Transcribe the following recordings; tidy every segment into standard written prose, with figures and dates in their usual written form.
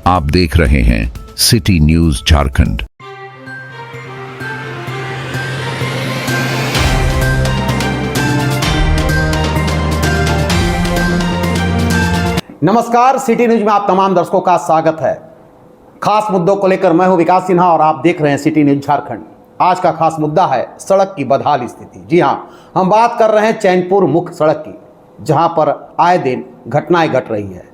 आप देख रहे हैं सिटी न्यूज झारखंड। नमस्कार, सिटी न्यूज में आप तमाम दर्शकों का स्वागत है। खास मुद्दों को लेकर मैं हूं विकास सिन्हा और आप देख रहे हैं सिटी न्यूज झारखंड। आज का खास मुद्दा है सड़क की बदहाल स्थिति। जी हां, हम बात कर रहे हैं चैनपुर मुख्य सड़क की, जहां पर आए दिन घटनाएं घट रही है।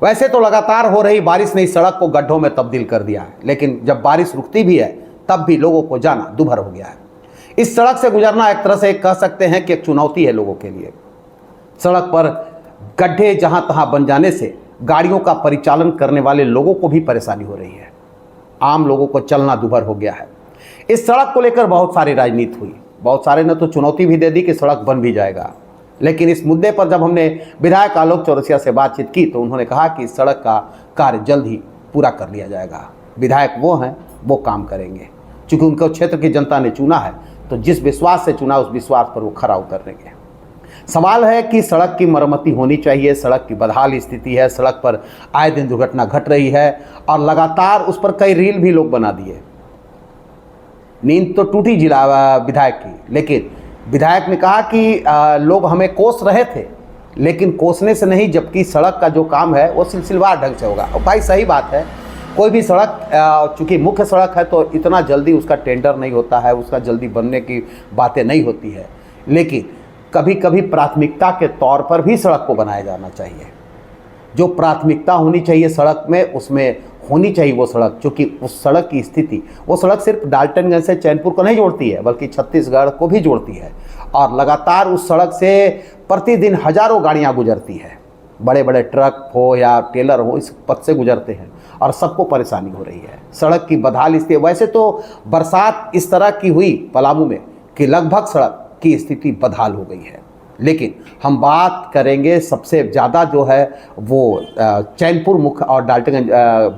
वैसे तो लगातार हो रही बारिश ने इस सड़क को गड्ढों में तब्दील कर दिया है, लेकिन जब बारिश रुकती भी है तब भी लोगों को जाना दूभर हो गया है। इस सड़क से गुजरना एक तरह से कह सकते हैं कि एक चुनौती है लोगों के लिए। सड़क पर गड्ढे जहां तहां बन जाने से गाड़ियों का परिचालन करने वाले लोगों को भी परेशानी हो रही है। आम लोगों को चलना दूभर हो गया है। इस सड़क को लेकर बहुत सारी राजनीति हुई, बहुत सारे ने तो चुनौती भी दे दी कि सड़क बन भी जाएगा। लेकिन इस मुद्दे पर जब हमने विधायक आलोक चौरसिया से बातचीत की तो उन्होंने कहा कि इस सड़क का कार्य जल्द ही पूरा कर लिया जाएगा। विधायक वो हैं, वो काम करेंगे। चूंकि उनको क्षेत्र की जनता ने चुना है तो जिस विश्वास से चुना उस विश्वास पर वो खरा उतरेंगे। सवाल है कि सड़क की मरम्मती होनी चाहिए। सड़क की बदहाल स्थिति है, सड़क पर आए दिन दुर्घटना घट रही है और लगातार उस पर कई रील भी लोग बना दिए। नींद तो टूटी जिला विधायक की, लेकिन विधायक ने कहा कि लोग हमें कोस रहे थे, लेकिन कोसने से नहीं, जबकि सड़क का जो काम है वो सिलसिलेवार ढंग से होगा। और भाई सही बात है, कोई भी सड़क चूँकि मुख्य सड़क है तो इतना जल्दी उसका टेंडर नहीं होता है, उसका जल्दी बनने की बातें नहीं होती है। लेकिन कभी कभी प्राथमिकता के तौर पर भी सड़क को बनाया जाना चाहिए। जो प्राथमिकता होनी चाहिए सड़क में, उसमें होनी चाहिए वो सड़क। क्योंकि उस सड़क की स्थिति, वो सड़क सिर्फ डाल्टनगंज से चैनपुर को नहीं जोड़ती है, बल्कि छत्तीसगढ़ को भी जोड़ती है। और लगातार उस सड़क से प्रतिदिन हजारों गाड़ियां गुजरती है। बड़े बड़े ट्रक हो या टेलर हो, इस पथ से गुजरते हैं और सबको परेशानी हो रही है। सड़क की बदहाल स्थिति, वैसे तो बरसात इस तरह की हुई पलामू में कि लगभग सड़क की स्थिति बदहाल हो गई है। लेकिन हम बात करेंगे सबसे ज़्यादा जो है वो चैनपुर मुख्य और डाल्टनगंज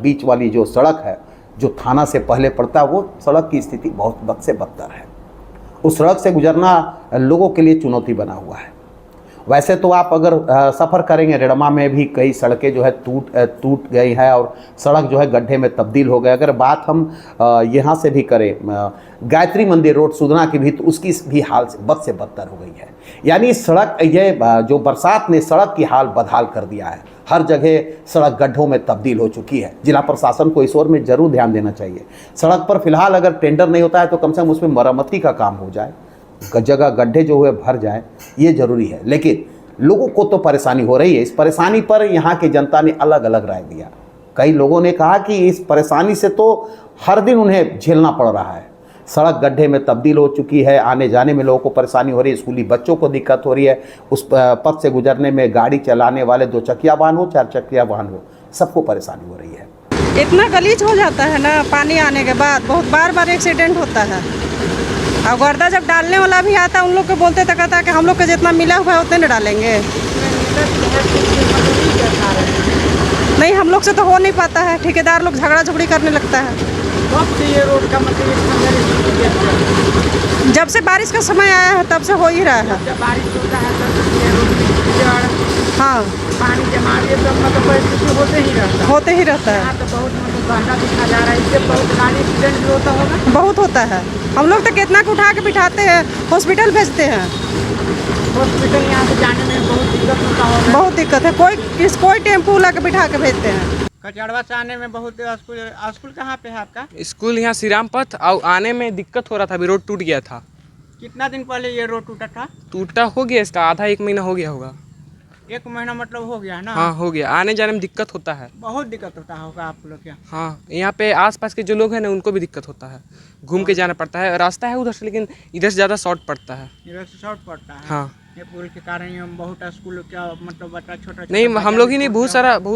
बीच वाली जो सड़क है, जो थाना से पहले पड़ता है, वो सड़क की स्थिति बहुत बद से बदतर है। उस सड़क से गुजरना लोगों के लिए चुनौती बना हुआ है। वैसे तो आप अगर सफ़र करेंगे, रेड़मा में भी कई सड़कें जो है टूट गई हैं और सड़क जो है गड्ढे में तब्दील हो गए। अगर बात हम यहाँ से भी करें गायत्री मंदिर रोड सुधना की भी, तो उसकी भी हाल से बदतर हो गई है। यानी सड़क, ये जो बरसात ने सड़क की हाल बदहाल कर दिया है। हर जगह सड़क गड्ढों में तब्दील हो चुकी है। जिला प्रशासन को इस ओर में ज़रूर ध्यान देना चाहिए। सड़क पर फिलहाल अगर टेंडर नहीं होता है तो कम से कम उसमें मरम्मती का काम हो जाए, जगह गड्ढे जो हुए भर जाए, ये ज़रूरी है। लेकिन लोगों को तो परेशानी हो रही है। इस परेशानी पर यहाँ की जनता ने अलग अलग राय दिया। कई लोगों ने कहा कि इस परेशानी से तो हर दिन उन्हें झेलना पड़ रहा है। सड़क गड्ढे में तब्दील हो चुकी है, आने जाने में लोगों को परेशानी हो रही है, स्कूली बच्चों को दिक्कत हो रही है, उस पथ से गुजरने में गाड़ी चलाने वाले, 2 चकिया वाहन हो, 4 चकिया वाहन हो, सबको परेशानी हो रही है। इतना गलीच हो जाता है ना, पानी आने के बाद बहुत बार एक्सीडेंट होता है। और गर्दा जब डालने वाला भी आता है, उन लोग को बोलते तो कहता है कि हम लोग को जितना मिला हुआ है उतने न डालेंगे। नहीं, हम लोग से तो हो नहीं पाता है। ठेकेदार लोग झगड़ा झगड़ी करने लगता है। ये रोड का जब से बारिश का समय आया है तब से हो ही रहा है। जब बारिश होता है तब हाँ, पानी जमा ये सब मतलब परिस्थिति होते ही रहता है। तो बहुत मतलब गहरा दिखा जा रहा है, इससे बहुत गाड़ी एक्सीडेंट भी होता होगा। बहुत होता है। हम लोग तो कितना को उठा के बिठाते हैं, हॉस्पिटल भेजते हैं। हॉस्पिटल यहाँ से जाने में बहुत दिक्कत होता होगा। बहुत दिक्कत है। कोई टेम्पू ला के बिठा के भेजते हैं। कचड़वा से आने में बहुत स्कूल कहाँ पे है आपका? स्कूल यहाँ श्रीराम पथ, और आने में दिक्कत हो रहा था। अभी रोड टूट गया था। कितना दिन पहले ये रोड टूटा था? टूटा हो गया, इसका आधा 1 महीना हो गया होगा। 1 महीना मतलब हो गया ना? हाँ, हो गया। आने जाने में दिक्कत होता है, बहुत दिक्कत होता होगा आप लोग क्या? हाँ, यहाँ पे आसपास के जो लोग हैं ना, उनको भी दिक्कत होता है। घूम के जाना पड़ता है। रास्ता है उधर से, लेकिन इधर से ज़्यादा शॉर्ट पड़ता है। इधर से शॉर्ट पड़ता है। हाँ, ये पुल के कारण ही हम बहुत स्कूल क्या मतलब बच्चा छोटा नहीं, हम लोग ही नहीं, बहुत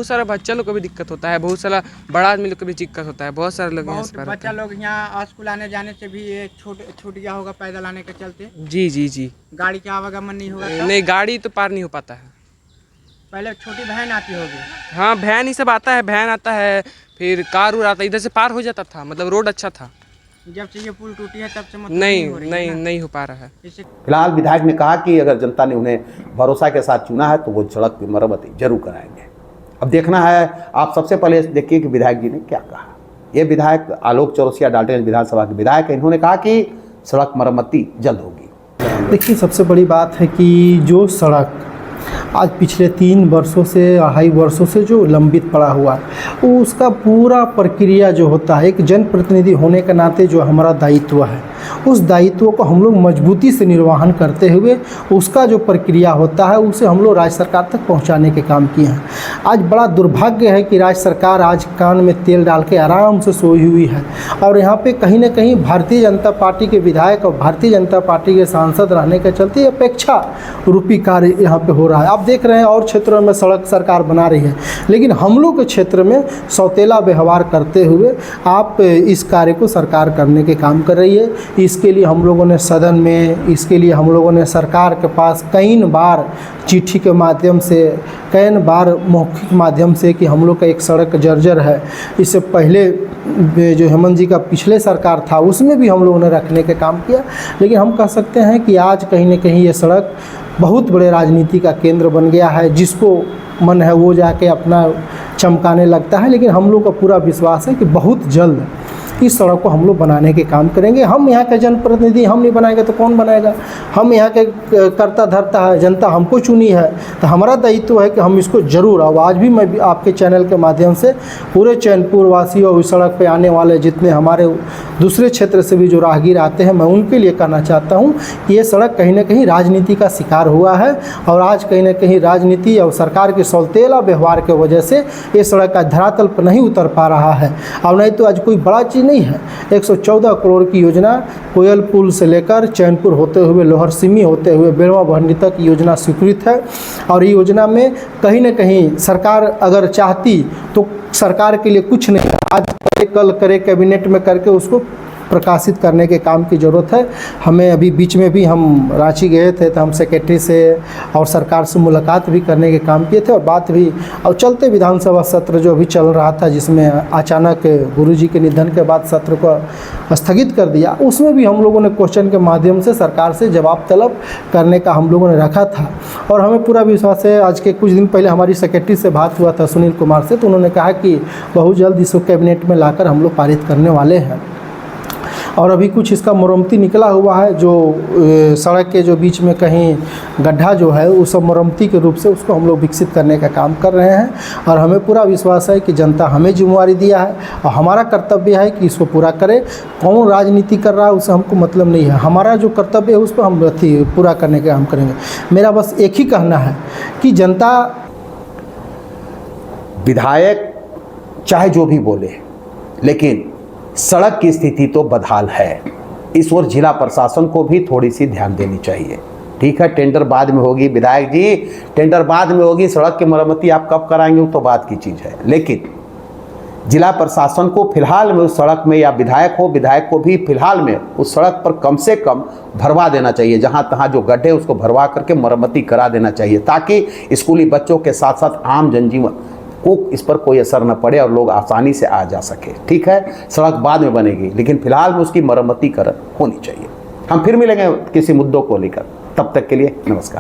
सारा बच्चा लोग को भी दिक्कत होता है। बहुत सारा बड़ा आदमी लोग को भी दिक्कत होता है। बहुत सारे लोग बहुत बच्चा लोग यहाँ स्कूल आने जाने से भी ये छूट गया होगा पैदल आने के चलते। जी। गाड़ी का आवागमन नहीं होगा तब? नहीं, गाड़ी तो पार नहीं हो पाता है। पहले छोटी वैन आती होगी। हाँ, वैन ही सब आता है। वैन आता है, फिर कार उर आता है, इधर से पार हो जाता था। मतलब रोड अच्छा था। जब से ये पुल टूटी है तब से मतलब नहीं हो पा रहा है। फिलहाल विधायक ने कहा कि अगर जनता ने उन्हें भरोसा के साथ चुना है तो वो सड़क की मरम्मती जरूर कराएंगे। अब देखना है, आप सबसे पहले देखिए कि विधायक जी ने क्या कहा। ये विधायक आलोक चौरसिया डाल्टनगंज विधानसभा के विधायक है, इन्होंने कहा कि सड़क मरम्मती जल्द होगी। देखिए, सबसे बड़ी बात है कि जो सड़क आज पिछले 3 वर्षों से 2.5 वर्षों से जो लंबित पड़ा हुआ है, वो उसका पूरा प्रक्रिया जो होता है, एक जनप्रतिनिधि होने के नाते जो हमारा दायित्व है, उस दायित्व को हम लोग मजबूती से निर्वहन करते हुए उसका जो प्रक्रिया होता है उसे हम लोग राज्य सरकार तक पहुंचाने के काम किए हैं। आज बड़ा दुर्भाग्य है कि राज्य सरकार आज कान में तेल डाल के आराम से सोई हुई है और यहाँ पे कहीं ना कहीं भारतीय जनता पार्टी के विधायक और भारतीय जनता पार्टी के सांसद रहने के चलते अपेक्षा रूपी कार्य यहाँ पे हो रहा है। आप देख रहे हैं और क्षेत्रों में सड़क सरकार बना रही है, लेकिन हम लोग के क्षेत्र में सौतेला व्यवहार करते हुए आप इस कार्य को सरकार करने के काम कर रही है। इसके लिए हम लोगों ने सदन में, इसके लिए हम लोगों ने सरकार के पास कई बार चिट्ठी के माध्यम से, कई बार मौखिक माध्यम से कि हम लोग का एक सड़क जर्जर है। इससे पहले जो हेमंत जी का पिछले सरकार था उसमें भी हम लोगों ने रखने के काम किया, लेकिन हम कह सकते हैं कि आज कहीं न कहीं ये सड़क बहुत बड़े राजनीति का केंद्र बन गया है। जिसको मन है वो जाके अपना चमकाने लगता है, लेकिन हम लोग का पूरा विश्वास है कि बहुत जल्द इस सड़क को हम लोग बनाने के काम करेंगे। हम यहाँ के जनप्रतिनिधि, हम नहीं बनाएंगे तो कौन बनाएगा? हम यहाँ के करता धरता है, जनता हमको चुनी है, तो हमारा दायित्व है कि हम इसको ज़रूर, और आज भी मैं आपके चैनल के माध्यम से पूरे चैनपुर वासियों और इस सड़क पे आने वाले जितने हमारे दूसरे क्षेत्र से भी जो राहगीर आते हैं, मैं उनके लिए कहना चाहता हूँ कि ये सड़क कहीं ना कहीं राजनीति का शिकार हुआ है और आज कहीं ना कहीं राजनीति और सरकार के सौतेला व्यवहार की वजह से ये सड़क का धरातल पर नहीं उतर पा रहा है। और नहीं तो आज कोई बड़ा चीज़ नहीं है। 114 करोड़ की योजना कोयल पुल से लेकर चैनपुर होते हुए लोहर सिमी होते हुए बेड़वा भंडी तक योजना स्वीकृत है और ये योजना में कहीं ना कहीं सरकार अगर चाहती तो सरकार के लिए कुछ नहीं, आज कल करे कैबिनेट में करके उसको प्रकाशित करने के काम की ज़रूरत है। हमें अभी बीच में भी हम रांची गए थे तो हम सेक्रेटरी से और सरकार से मुलाकात भी करने के काम किए थे और बात भी, और चलते विधानसभा सत्र जो अभी चल रहा था जिसमें अचानक गुरुजी के निधन के बाद सत्र को स्थगित कर दिया, उसमें भी हम लोगों ने क्वेश्चन के माध्यम से सरकार से जवाब तलब करने का हम लोगों ने रखा था। और हमें पूरा विश्वास है, आज के कुछ दिन पहले हमारी सेक्रेटरी से बात हुआ था सुनील कुमार से, तो उन्होंने कहा कि बहुत जल्द इसको कैबिनेट में लाकर हम लोग पारित करने वाले हैं। और अभी कुछ इसका मरम्मती निकला हुआ है, जो सड़क के जो बीच में कहीं गड्ढा जो है उस सब मरम्मती के रूप से उसको हम लोग विकसित करने का काम कर रहे हैं। और हमें पूरा विश्वास है कि जनता हमें जिम्मेवारी दिया है और हमारा कर्तव्य है कि इसको पूरा करें। कौन राजनीति कर रहा है उससे हमको मतलब नहीं है, हमारा जो कर्तव्य है उसको हम पूरा करने का काम करेंगे। मेरा बस एक ही कहना है कि जनता, विधायक चाहे जो भी बोले, लेकिन सड़क की स्थिति तो बदहाल है। इस ओर जिला प्रशासन को भी थोड़ी सी ध्यान देनी चाहिए। ठीक है, टेंडर बाद में होगी विधायक जी, टेंडर बाद में होगी, सड़क की मरम्मती आप कब कराएंगे वो तो बात की चीज़ है, लेकिन जिला प्रशासन को फिलहाल में उस सड़क में, या विधायक को भी फिलहाल में उस सड़क पर कम से कम भरवा देना चाहिए। जहाँ तहाँ जो गड्ढे उसको भरवा करके मरम्मती करा देना चाहिए, ताकि स्कूली बच्चों के साथ साथ आम जनजीवन को इस पर कोई असर न पड़े और लोग आसानी से आ जा सके। ठीक है, सड़क बाद में बनेगी, लेकिन फिलहाल में उसकी मरम्मती होनी चाहिए। हम फिर मिलेंगे किसी मुद्दों को लेकर, तब तक के लिए नमस्कार।